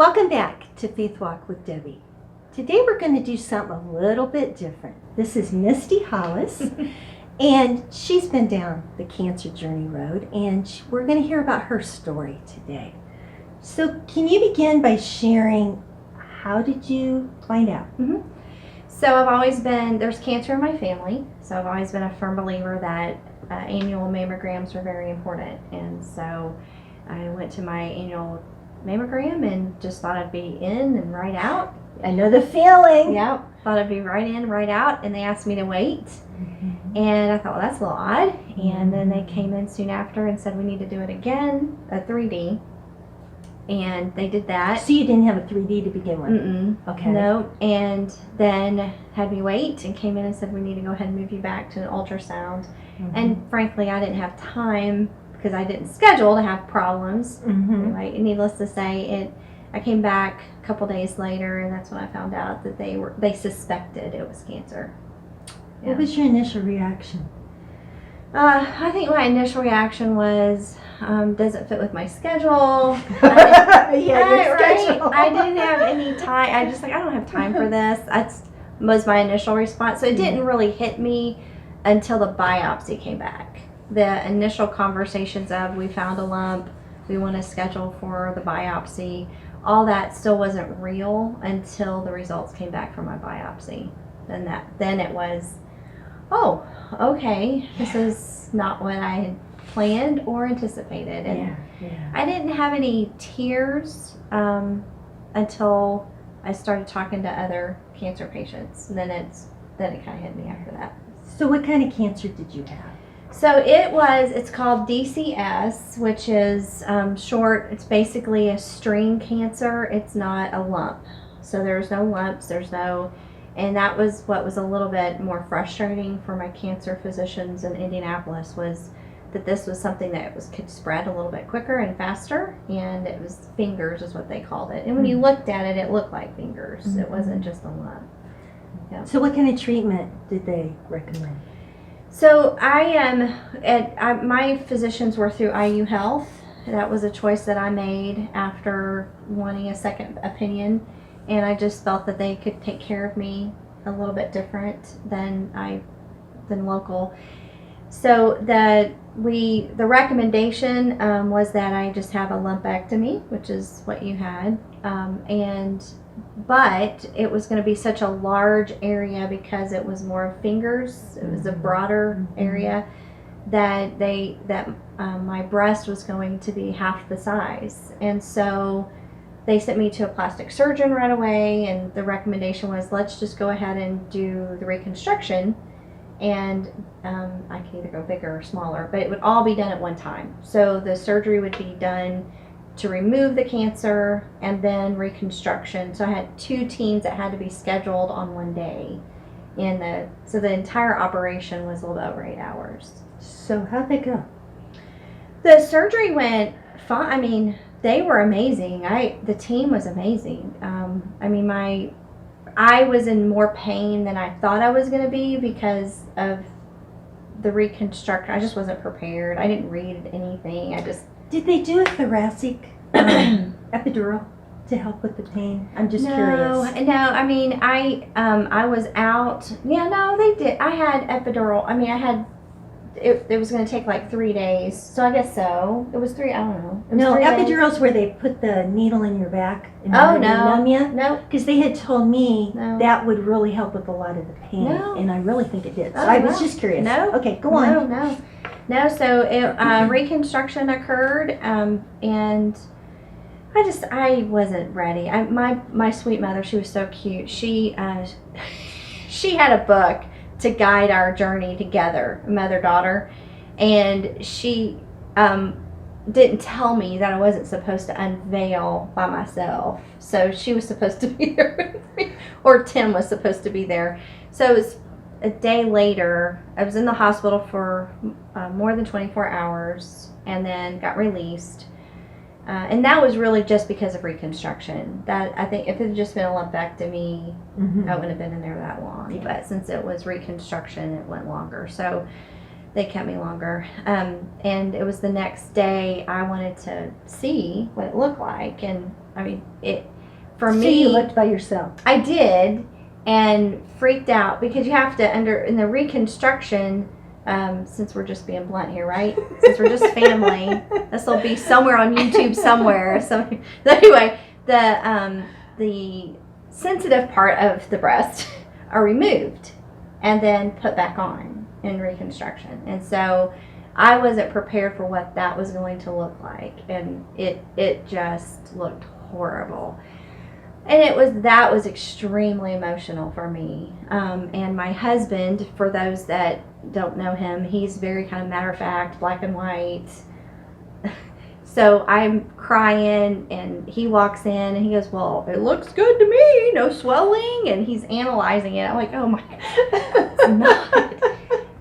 Welcome back to Faith Walk with Debbie. Today we're going to do something a little bit different. This is Misty Hollis, and she's been down the cancer journey road, and we're going to hear about her story today. So can you begin by sharing, how did you find out? So I've always been, there's cancer in my family, so I've always been a firm believer that annual mammograms are very important. And so I went to my annual mammogram and just thought I'd be in and right out. I know the feeling. Yeah, thought I'd be right in, right out, and they asked me to wait. And I thought, well, that's a little odd. And then they came in soon after and said we need to do it again, a 3D. And they did that. So you didn't have a 3D to begin with? Okay. No, and then had me wait and came in and said we need to go ahead and move you back to an ultrasound. And frankly, I didn't have time because I didn't schedule to have problems. Anyway, needless to say, I came back a couple days later, and that's when I found out that they suspected it was cancer. Yeah. What was your initial reaction? I think my initial reaction was, doesn't fit with my schedule. Your schedule. I didn't have any time. I just I don't have time for this. That was my initial response. So it didn't really hit me until the biopsy came back. The initial conversations of, we found a lump, we want to schedule for the biopsy, all that still wasn't real until the results came back from my biopsy. Then it was, oh, okay, this is not what I had planned or anticipated. And I didn't have any tears until I started talking to other cancer patients. And then it kind of hit me after that. So what kind of cancer did you have? So it's called DCS, which is short. It's basically a string cancer. It's not a lump. So there's no lumps, and that was what was a little bit more frustrating for my cancer physicians in Indianapolis, was that this was something that could spread a little bit quicker and faster, and it was fingers is what they called it. And when you looked at it, it looked like fingers. It wasn't just a lump. Yeah. So what kind of treatment did they recommend? So my physicians were through IU Health. That was a choice that I made after wanting a second opinion, and I just felt that they could take care of me a little bit different than local. So the recommendation was that I just have a lumpectomy, which is what you had, but it was going to be such a large area because it was more fingers. It was a broader area that my breast was going to be half the size, and so they sent me to a plastic surgeon right away. And the recommendation was, let's just go ahead and do the reconstruction, and I can either go bigger or smaller, but it would all be done at one time. So the surgery would be done to remove the cancer and then reconstruction. So I had 2 teams that had to be scheduled on one day. So the entire operation was a little bit over 8 hours. So how'd they go? The surgery went fine. I mean, they were amazing. The team was amazing. I was in more pain than I thought I was going to be because of the reconstruction. I just wasn't prepared. I didn't read anything. Did they do a thoracic epidural to help with the pain? I'm just curious. No. I mean, I was out. Yeah, no, they did. I had epidural. I mean, it was going to take like 3 days. So I guess so. It was 3. I don't know. No, epidurals where they put the needle in your back and numb you. No, because they had told me that would really help with a lot of the pain, and I really think it did. So I was just curious. No. Okay, go on. No. So reconstruction occurred, and I wasn't ready. My sweet mother, she was so cute. She had a book to guide our journey together, mother-daughter, and she didn't tell me that I wasn't supposed to unveil by myself. So she was supposed to be there with me, or Tim was supposed to be there. So it was a day later. I was in the hospital for more than 24 hours and then got released. And that was really just because of reconstruction. That, I think, if it had just been a lumpectomy, I wouldn't have been in there that long. Yeah. But since it was reconstruction, it went longer. So they kept me longer. And it was the next day I wanted to see what it looked like. And I mean, for So me, you looked by yourself. I did, and freaked out because you have to in the Reconstruction. Since we're just being blunt here, right? Since we're just family, this will be somewhere on YouTube somewhere. So anyway, the sensitive part of the breast are removed and then put back on in Reconstruction. And so I wasn't prepared for what that was going to look like, and it just looked horrible. And that was extremely emotional for me. And my husband, for those that don't know him, he's very kind of matter of fact, black and white. So I'm crying, and he walks in and he goes, "Well, it looks good to me, no swelling," and he's analyzing it. I'm like, "Oh my God, it's not."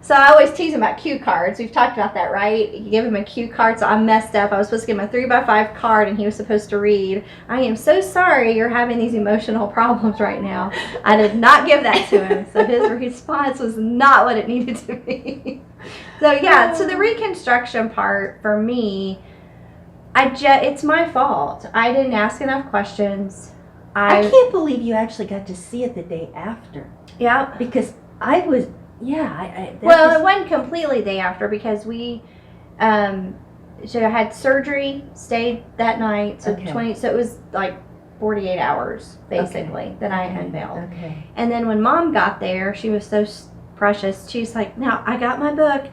So I always tease him about cue cards. We've talked about that, right? You give him a cue card. So I messed up. I was supposed to give him a 3x5 card, and he was supposed to read, "I am so sorry you're having these emotional problems right now." I did not give that to him. So his response was not what it needed to be. So yeah, so the Reconstruction part for me, it's my fault. I didn't ask enough questions. I can't believe you actually got to see it the day after. Yeah. Because I was, yeah. It wasn't completely day after because we, so I had surgery, stayed that night, so Okay. so it was like 48 hours basically that I unveiled. Okay. And then when Mom got there, she was so precious. She's like, "Now I got my book.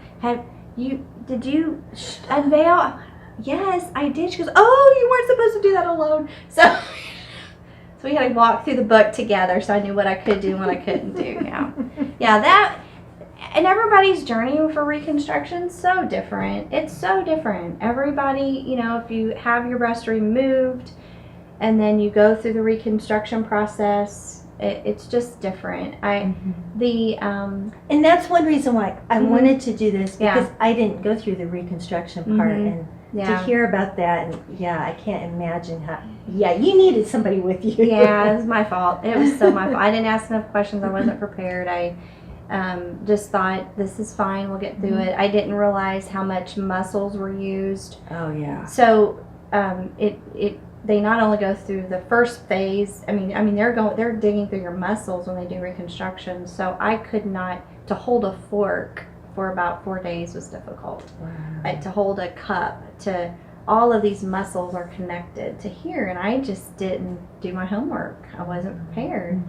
Did you unveil?" "Yes, I did." She goes, "Oh, you weren't supposed to do that alone." So we had to walk through the book together, so I knew what I could do and what I couldn't do. Yeah, and everybody's journey for Reconstruction is so different. It's so different. Everybody, if you have your breast removed and then you go through the Reconstruction process, it's just different. And that's one reason why I wanted to do this, because I didn't go through the Reconstruction part, and to hear about that, and I can't imagine how. Yeah, you needed somebody with you. Yeah, it was my fault. It was so my fault. I didn't ask enough questions. I wasn't prepared. I just thought, this is fine. We'll get through it. I didn't realize how much muscles were used. Oh yeah. So they not only go through the first phase. I mean they're digging through your muscles when they do Reconstruction. So I could not, to hold a fork for about 4 days was difficult. Wow. To hold a cup, to all of these muscles are connected to here, and I just didn't do my homework. I wasn't prepared.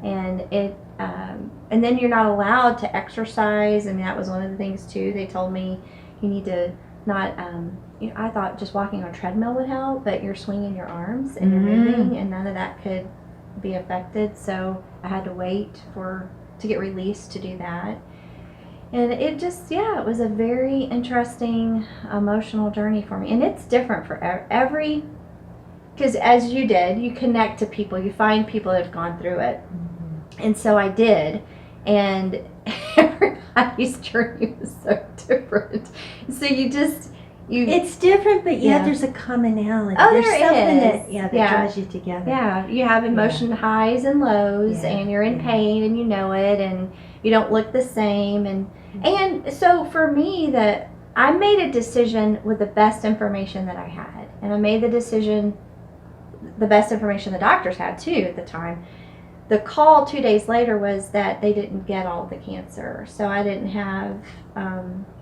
And and then you're not allowed to exercise. I mean, that was one of the things too. They told me you need to not, I thought just walking on a treadmill would help, but you're swinging your arms and you're moving, and none of that could be affected. So I had to wait to get released to do that. And it just, it was a very interesting emotional journey for me. And it's different for every, because as you did, you connect to people, you find people that have gone through it. And so I did. And everybody's journey was so different. So it's different, but there's a commonality. Oh, there's something is. that draws you together. Yeah, you have emotion highs and lows, and you're in pain, and you know it, and you don't look the same. And so for me, that I made a decision with the best information that I had, and I made the decision, the best information the doctors had too at the time. The call 2 days later was that they didn't get all the cancer, so I didn't have.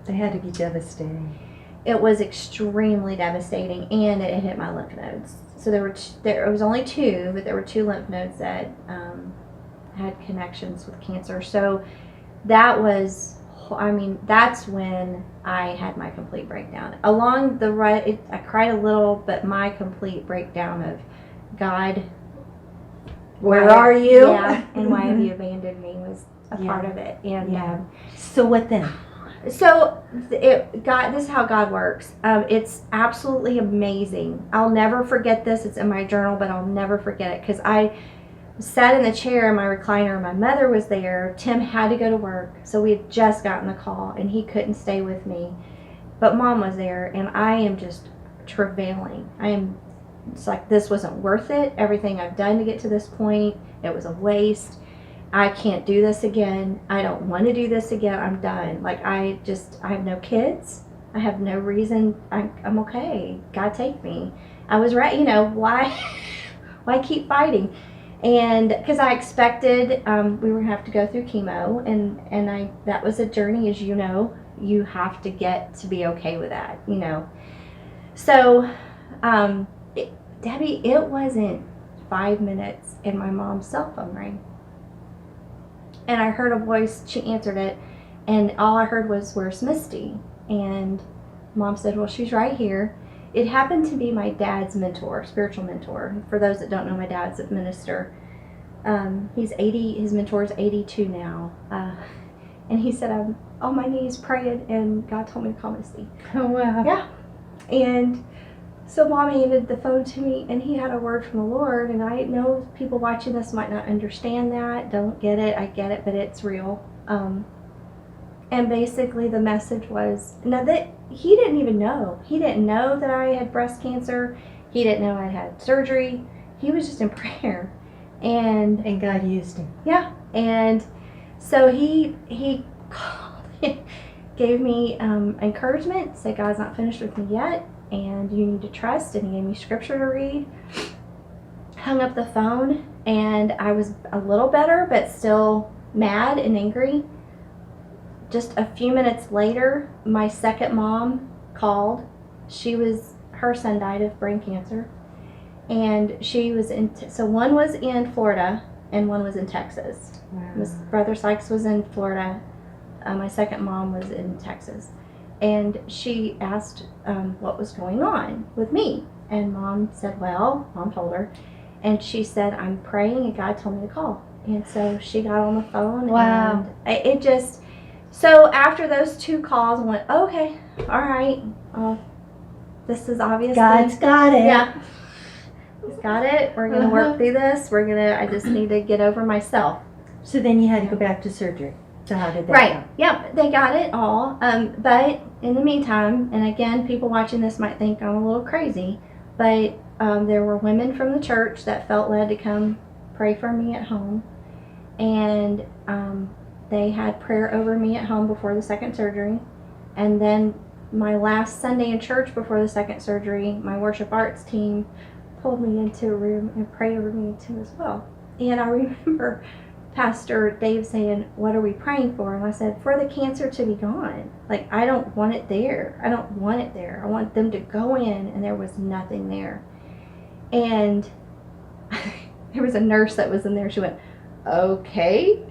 They had to be devastating. It was extremely devastating, and it hit my lymph nodes. So there was only 2, but there were 2 lymph nodes that had connections with cancer. So that was, that's when I had my complete breakdown. Along the right, I cried a little, but my complete breakdown of, God, where are you? Yeah, and why have you abandoned me was a part of it. And so what then? So this is how God works. It's absolutely amazing. I'll never forget this. It's in my journal, but I'll never forget it, because I sat in the chair in my recliner. My mother was there. Tim had to go to work, so we had just gotten the call, and he couldn't stay with me. But Mom was there, and I am just travailing. It's like, this wasn't worth it. Everything I've done to get to this point, it was a waste. I can't do this again. I don't want to do this again. I'm done. Like, I have no kids. I have no reason. I'm okay. God take me. I was right. Why Why keep fighting? And because I expected we were gonna have to go through chemo, and that was a journey, as you know. You have to get to be okay with that, you know. So, Debbie, it wasn't 5 minutes, and my mom's cell phone rang, and I heard a voice. She answered it, and all I heard was, "Where's Misty?" And Mom said, "Well, she's right here." It happened to be my dad's mentor, spiritual mentor. For those that don't know, my dad's a minister. He's 80, his mentor's 82 now. And he said, "I'm on my knees praying, and God told me to call Misty." Oh, wow. Yeah. And so Mom handed the phone to me, and he had a word from the Lord. And I know people watching this might not understand that, don't get it. I get it, but it's real. And basically the message was, now that he didn't even know. He didn't know that I had breast cancer. He didn't know I had surgery. He was just in prayer. And God used him. yeah. And so he called, gave me encouragement, said God's not finished with me yet, and you need to trust. And he gave me scripture to read. Hung up the phone, and I was a little better, but still mad and angry. Just a few minutes later, my second mom called. Her son died of brain cancer, and she was so one was in Florida and one was in Texas. Wow. Brother Sykes was in Florida. My second mom was in Texas, and she asked what was going on with me, and Mom said, well, Mom told her, and she said, "I'm praying, and God told me to call." And so she got on the phone. Wow. And it just. So after those 2 calls, I went, okay, all right. This is obviously God's got it. Yeah, He's got it. We're gonna work through this. I just need to get over myself. So then you had to go back to surgery. So how did that Right. go? Yep. They got it all. But in the meantime, and again, people watching this might think I'm a little crazy, but there were women from the church that felt led to come pray for me at home, and they had prayer over me at home before the second surgery. And then my last Sunday in church before the second surgery, my worship arts team pulled me into a room and prayed over me too as well. And I remember Pastor Dave saying, "What are we praying for?" And I said, "For the cancer to be gone. Like, I don't want it there. I don't want it there. I want them to go in," and there was nothing there. And there was a nurse that was in there. She went, "Okay."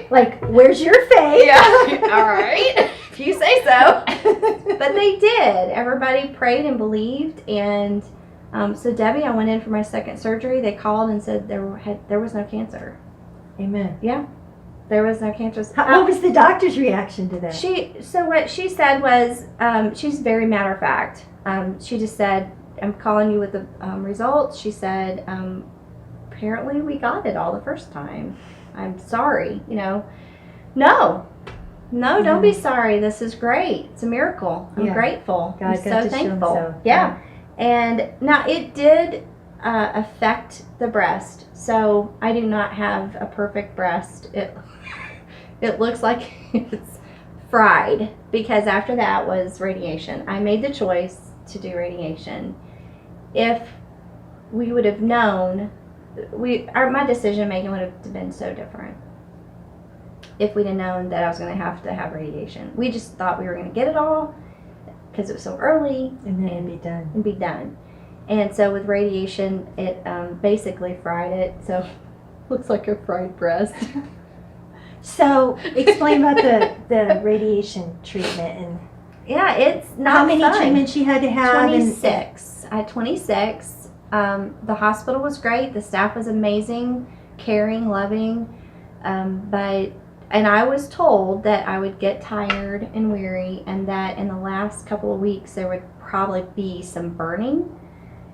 Like, where's your faith? Yeah, all right, if you say so. But they did. Everybody prayed and believed, and so Debbie, I went in for my second surgery. They called and said there was no cancer. Amen. Yeah, there was no cancer. What was the doctor's reaction to that? So what she said was, she's very matter of fact. She just said, "I'm calling you with the results." She said, "Apparently we got it all the first time. I'm sorry, No, don't be sorry. This is great. It's a miracle. I'm grateful. God I'm got so to thankful." show him so. Yeah. And now it did affect the breast. So I do not have a perfect breast. It looks like it's fried, because after that was radiation. I made the choice to do radiation. If we would have known, my decision making would have been so different if we'd have known that I was going to have radiation. We just thought we were going to get it all because it was so early And then it'd and be done. And so with radiation, it basically fried it. So looks like a fried breast. So explain about the radiation treatment and Yeah, it's not how many fun. treatments you had to have. 26. I had 26. The hospital was great. The staff was amazing, caring, loving. And I was told that I would get tired and weary, and that in the last couple of weeks there would probably be some burning.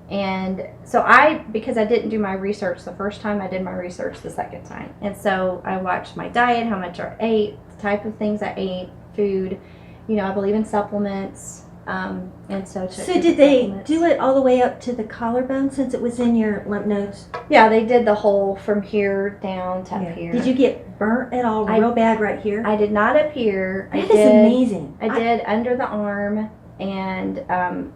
And so because I didn't do my research the first time, I did my research the second time. And so I watched my diet, how much I ate, the type of things I ate, food. I believe in supplements. And so did they do it all the way up to the collarbone since it was in your lymph nodes? Yeah, they did the whole from here down to up here. Did you get burnt at all real bad right here? I did not up here. That is amazing. I did under the arm and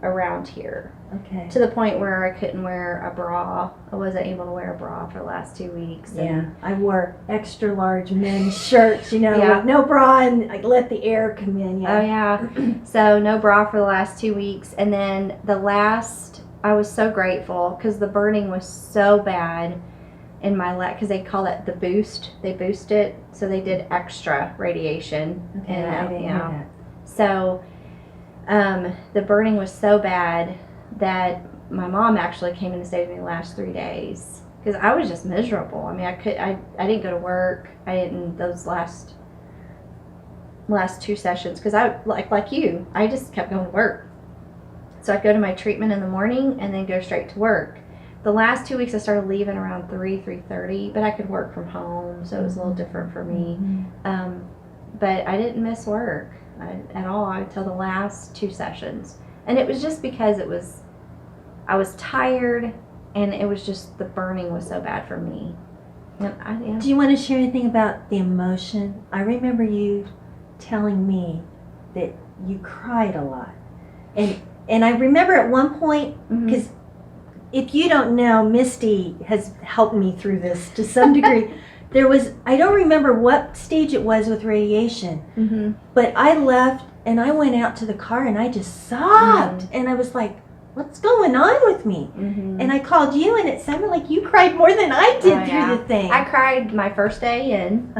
around here. Okay. to the point where I couldn't wear a bra. I wasn't able to wear a bra for the last 2 weeks. Yeah, I wore extra large men's shirts, Yeah. with no bra, and I let the air come in. Oh yeah. So no bra for the last 2 weeks, and then I was so grateful because the burning was so bad in my leg, because they call it the boost. They boost it, so they did extra radiation. Okay, And I didn't hear so the burning was so bad that my mom actually came in and stayed with me the last 3 days because I was just miserable. I mean, I didn't go to work. I didn't those last 2 sessions because I like you. I just kept going to work. So I'd go to my treatment in the morning and then go straight to work. The last 2 weeks I started leaving around 3:30, but I could work from home, so it was a little different for me. Mm-hmm. But I didn't miss work at all until the last 2 sessions. And it was just because I was tired, and it was just the burning was so bad for me. And Do you want to share anything about the emotion? I remember you telling me that you cried a lot. And I remember at one point, because if you don't know, Misty has helped me through this to some degree. I don't remember what stage it was with radiation, but I left and I went out to the car and I just sobbed. And I was like, what's going on with me? And I called you, and it sounded like you cried more than I did through the thing. I cried my first day in.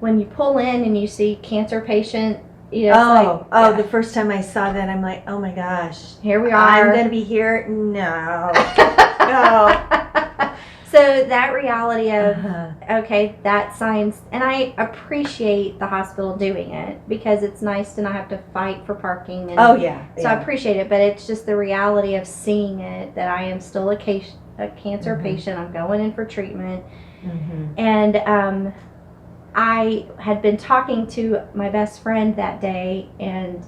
When you pull in and you see cancer patient, the first time I saw that, I'm like, oh my gosh, here we are. I'm gonna be here. No, no. So that reality of okay, that signs, and I appreciate the hospital doing it because it's nice to not have to fight for parking. And so I appreciate it, but it's just the reality of seeing it that I am still a cancer patient. I'm going in for treatment, and I had been talking to my best friend that day, and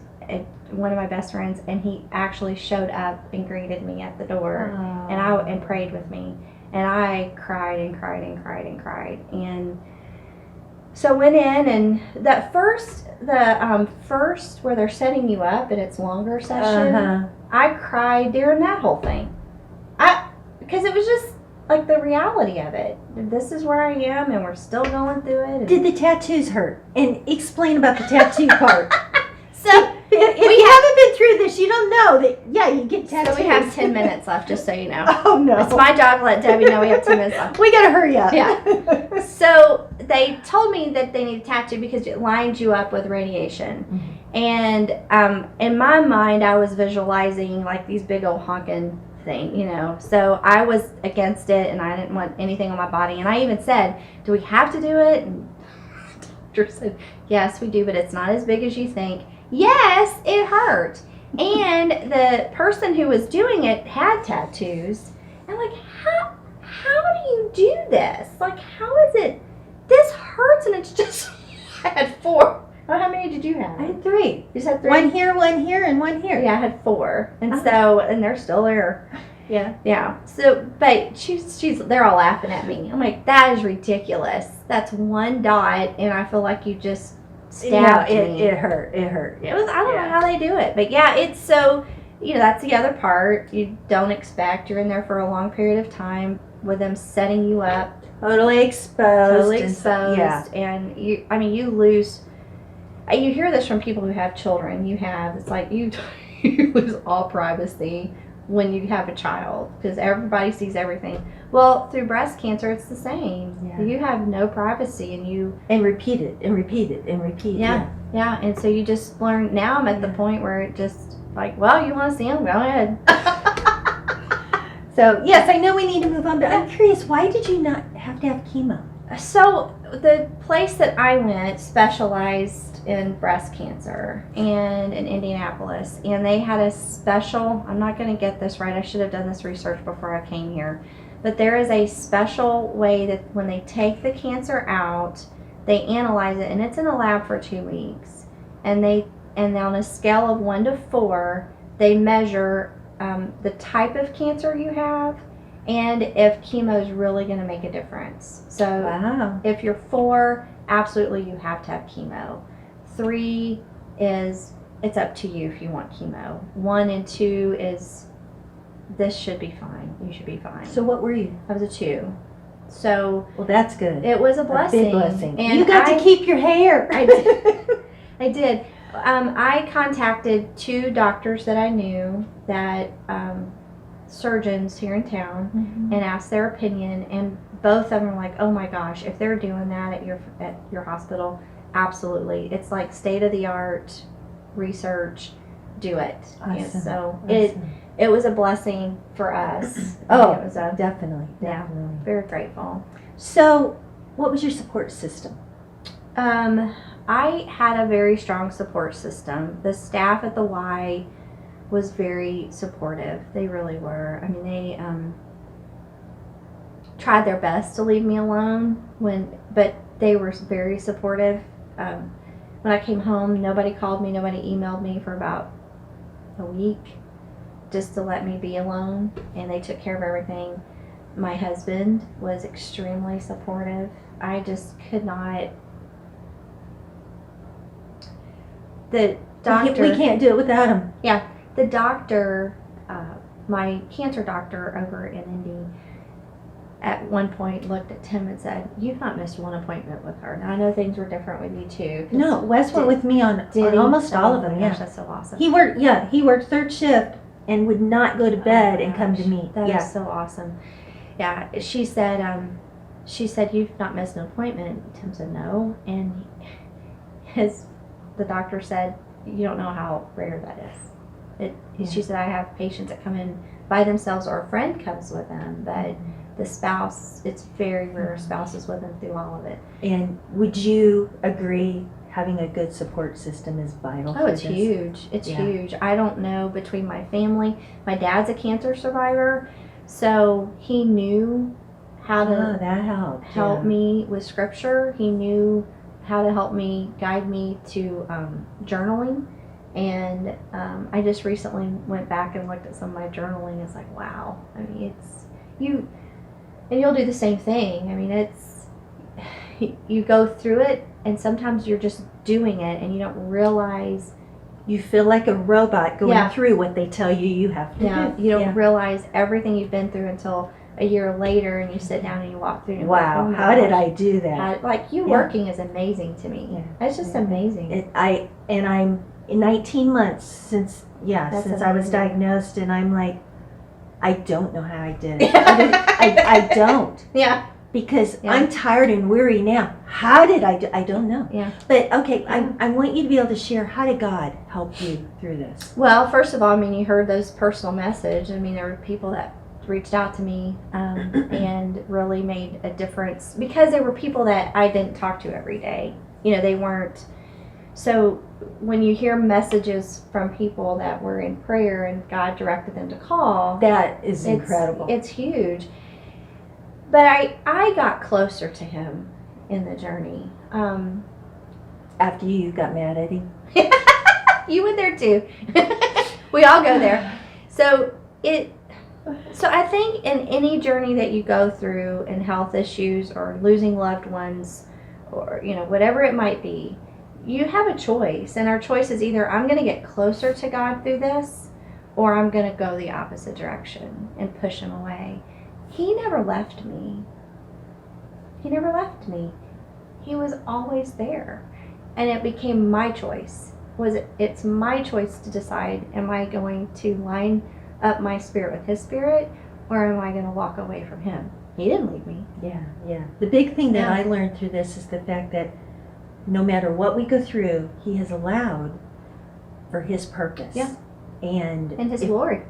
one of my best friends, and he actually showed up and greeted me at the door, and prayed with me. And I cried and cried and cried and cried. And so went in, and that first where they're setting you up and it's longer session, I cried during that whole thing. Because it was just like the reality of it. This is where I am, and we're still going through it. Did the tattoos hurt? And explain about the tattoo part. So if you haven't been through this, you don't know that, you get tattoos. So we have 10 minutes left, just so you know. Oh, no. It's my job to let Debbie know we have 10 minutes left. We got to hurry up. Yeah. So they told me that they need a tattoo because it lines you up with radiation. And in my mind, I was visualizing like these big old honking thing, So I was against it, and I didn't want anything on my body. And I even said, do we have to do it? And the doctor said, yes, we do, but it's not as big as you think. Yes, it hurt. And the person who was doing it had tattoos. And like, how do you do this? Like, how is it? This hurts, and it's just, I had 4. Oh, how many did you have? I had 3. You just had 3? One here, and one here. Yeah, I had 4. And and they're still there. Yeah. Yeah. So, but they're all laughing at me. I'm like, that is ridiculous. That's one dot, and I feel like you just stabbed me. It hurt. It hurt. It was, I don't know how they do it, but yeah, it's so, that's the other part. You don't expect. You're in there for a long period of time with them setting you up. Totally exposed. And you lose. You hear this from people who have children. It's like you lose all privacy when you have a child because everybody sees everything. Well, through breast cancer, it's the same. Yeah. You have no privacy, and repeat it and repeat it and repeat. Yeah. And so you just learn. Now I'm at the point where it just like, well, you want to see them? Go ahead. So yes, I know we need to move on, but I'm curious, why did you not have to have chemo? So the place that I went specialized in breast cancer and in Indianapolis, and they had a special, I'm not going to get this right, I should have done this research before I came here, but there is a special way that when they take the cancer out, they analyze it, and it's in a lab for 2 weeks, and on a scale of 1 to 4, they measure the type of cancer you have and if chemo is really going to make a difference. So if you're 4, absolutely you have to have chemo. 3 is, it's up to you if you want chemo. 1 and 2 is this should be fine. You should be fine. So what were you? I was a 2. So Well, that's good. it was a blessing. A big blessing. And you got to keep your hair. I did. I did. I contacted 2 doctors that I knew, that surgeons here in town, Mhm. and asked their opinion, and both of them were like, "Oh my gosh, if they're doing that at your hospital, absolutely. It's like state of the art research. Do it." Awesome. And so Awesome. it was a blessing for us. Oh, it was a definitely. Yeah. very grateful. So, what was your support system? I had a very strong support system. The staff at the Y was very supportive. They really were. I mean, they tried their best to leave me alone but they were very supportive. When I came home, nobody called me, nobody emailed me for about a week, just to let me be alone, and they took care of everything. My husband was extremely supportive. I just could not. The doctor. We can't do it without him. Yeah, the doctor, my cancer doctor over in Indy, at one point looked at Tim and said, "You've not missed one appointment with her." Now I know things were different with you too. No, Wes went with me on Did he? almost all of Oh my them. gosh, Yeah, that's so awesome. he worked third shift and would not go to bed my and come to gosh, me. That Yeah. is so awesome. Yeah, she said, "You've not missed an appointment." Tim said no, and the doctor said, "You don't know how rare that is." She said, "I have patients that come in by themselves, or a friend comes with them, but the spouse, it's very rare spouse is with them through all of it." And would you agree having a good support system is vital? Oh, it's huge. It's Yeah. huge. I don't know, between my family, my dad's a cancer survivor, so he knew how to that helped. help me with scripture. He knew how to help me, guide me to journaling. And I just recently went back and looked at some of my journaling. It's like, wow. I mean, it's you, and you'll do the same thing. I mean, it's you go through it, and sometimes you're just doing it, and you don't realize. You feel like a robot going Yeah. through what they tell you have to Yeah, do. you don't realize everything you've been through until a year later, and you sit down and you walk through. And you're Wow, like, oh my how did gosh. I do that? Like you Yeah. working is amazing to me. Yeah. It's just Yeah. amazing. I'm in 19 months since That's I was amazing. diagnosed, and I'm like, I don't know how I did it. I don't, Yeah. because Yeah. I'm tired and weary now. How did I do? I don't know. Yeah. But okay, Yeah. I want you to be able to share, how did God help you through this? Well, first of all, I mean, you heard those personal message. I mean, there were people that reached out to me and really made a difference, because there were people that I didn't talk to every day. You know, they weren't. So when you hear messages from people that were in prayer and God directed them to call, That is incredible. It's huge. But I got closer to him in the journey. After you got mad at him? You went there too. We all go there. So I think in any journey that you go through, in health issues or losing loved ones, or whatever it might be, you have a choice, and our choice is either I'm going to get closer to God through this, or I'm going to go the opposite direction and push him away. He never left me. He never left me. He was always there, and it became my choice. It's my choice to decide, am I going to line up my spirit with his spirit, or am I going to walk away from him? He didn't leave me. Yeah. The big thing that Yeah. I learned through this is the fact that no matter what we go through, he has allowed for his purpose. Yeah. And In his if- glory.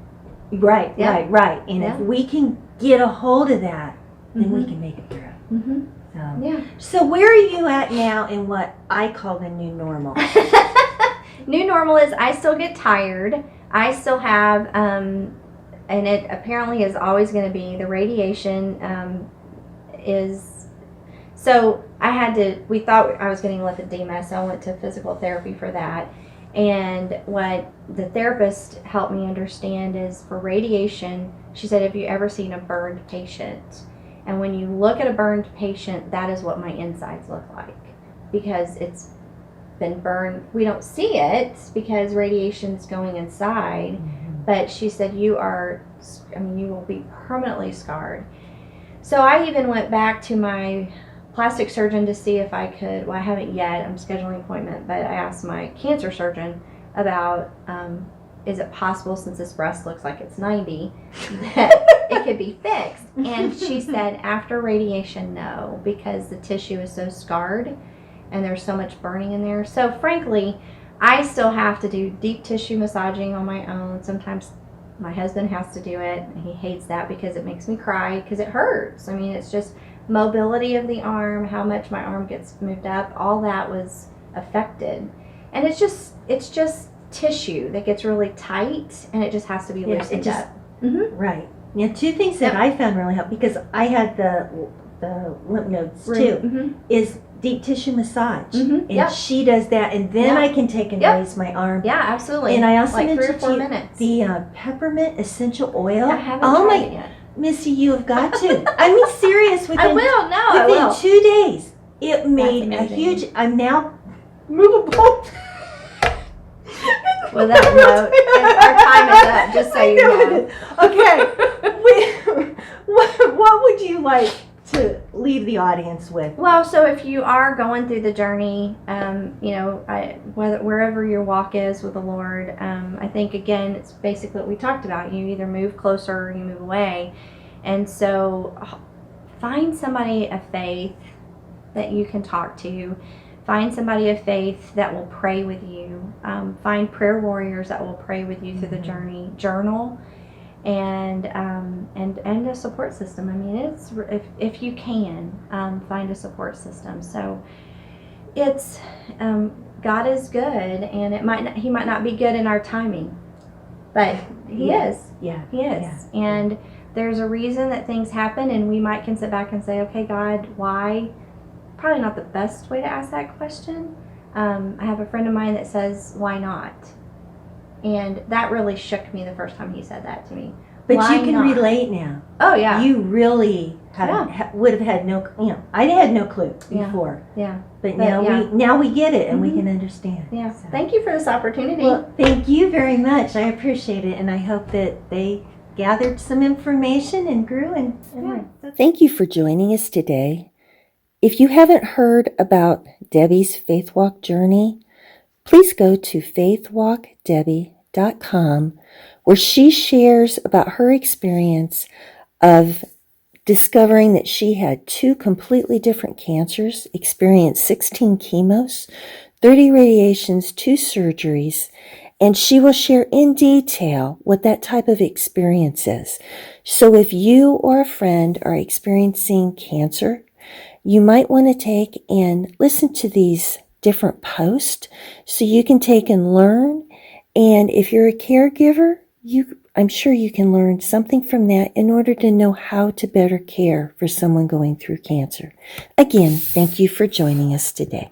Right. And Yeah. if we can get a hold of that, then we Mhm. can make it through. Mm-hmm. So. Yeah. So where are you at now in what I call the new normal? New normal is I still get tired. I still have, and it apparently is always going to be, the radiation is, so we thought I was getting lymphedema, so I went to physical therapy for that. And what the therapist helped me understand is, for radiation, she said, have you ever seen a burned patient? And when you look at a burned patient, that is what my insides look like, because it's been burned. We don't see it because radiation's going inside, but she said, you will be permanently scarred. So I even went back to my plastic surgeon to see if I could, well, I haven't yet, I'm scheduling an appointment, but I asked my cancer surgeon about, is it possible, since this breast looks like it's 90, that it could be fixed? And she said, after radiation, no, because the tissue is so scarred and there's so much burning in there. So frankly, I still have to do deep tissue massaging on my own. Sometimes my husband has to do it, and he hates that because it makes me cry because it hurts. I mean, it's just mobility of the arm, how much my arm gets moved up, all that was affected. And it's just tissue that gets really tight, and it just has to be loosened up. Mm-hmm. Right. Yeah, two things that I found really helpful, because I had the lymph nodes too, is deep tissue massage. And she does that, and then I can take and raise my arm. Yeah, absolutely. And I also like mentioned 3 or 4 minutes. The peppermint essential oil. I haven't tried it yet. Missy, you have got to. I mean, serious. I will. Within 2 days, it made a huge. I'm now movable. Well, that note, our time is up, just so you know. Okay. What would you like to leave the audience with? Well, so if you are going through the journey, wherever your walk is with the Lord, I think, again, it's basically what we talked about. You either move closer or you move away. And so find somebody of faith that you can talk to. Find somebody of faith that will pray with you. Find prayer warriors that will pray with you through the journey. Journal, and a support system. I mean, it's if you can find a support system. So it's God is good, and He might not be good in our timing, but He is. Yeah, He is, and there's a reason that things happen, and we can sit back and say, okay, God, why? Probably not the best way to ask that question. I have a friend of mine that says, why not? And that really shook me the first time he said that to me. But why you can not? relate now. Oh, yeah. You really would have had no, I had no clue before. Yeah. But now we get it, and we can understand. Yeah. So. Thank you for this opportunity. Well, thank you very much. I appreciate it, and I hope that they gathered some information and grew. Thank you for joining us today. If you haven't heard about Debbie's Faith Walk journey, please go to faithwalkdebbie.com, where she shares about her experience of discovering that she had 2 completely different cancers, experienced 16 chemos, 30 radiations, 2 surgeries, and she will share in detail what that type of experience is. So if you or a friend are experiencing cancer, you might want to take and listen to these different posts so you can take and learn. And if you're a caregiver, I'm sure you can learn something from that in order to know how to better care for someone going through cancer. Again, thank you for joining us today.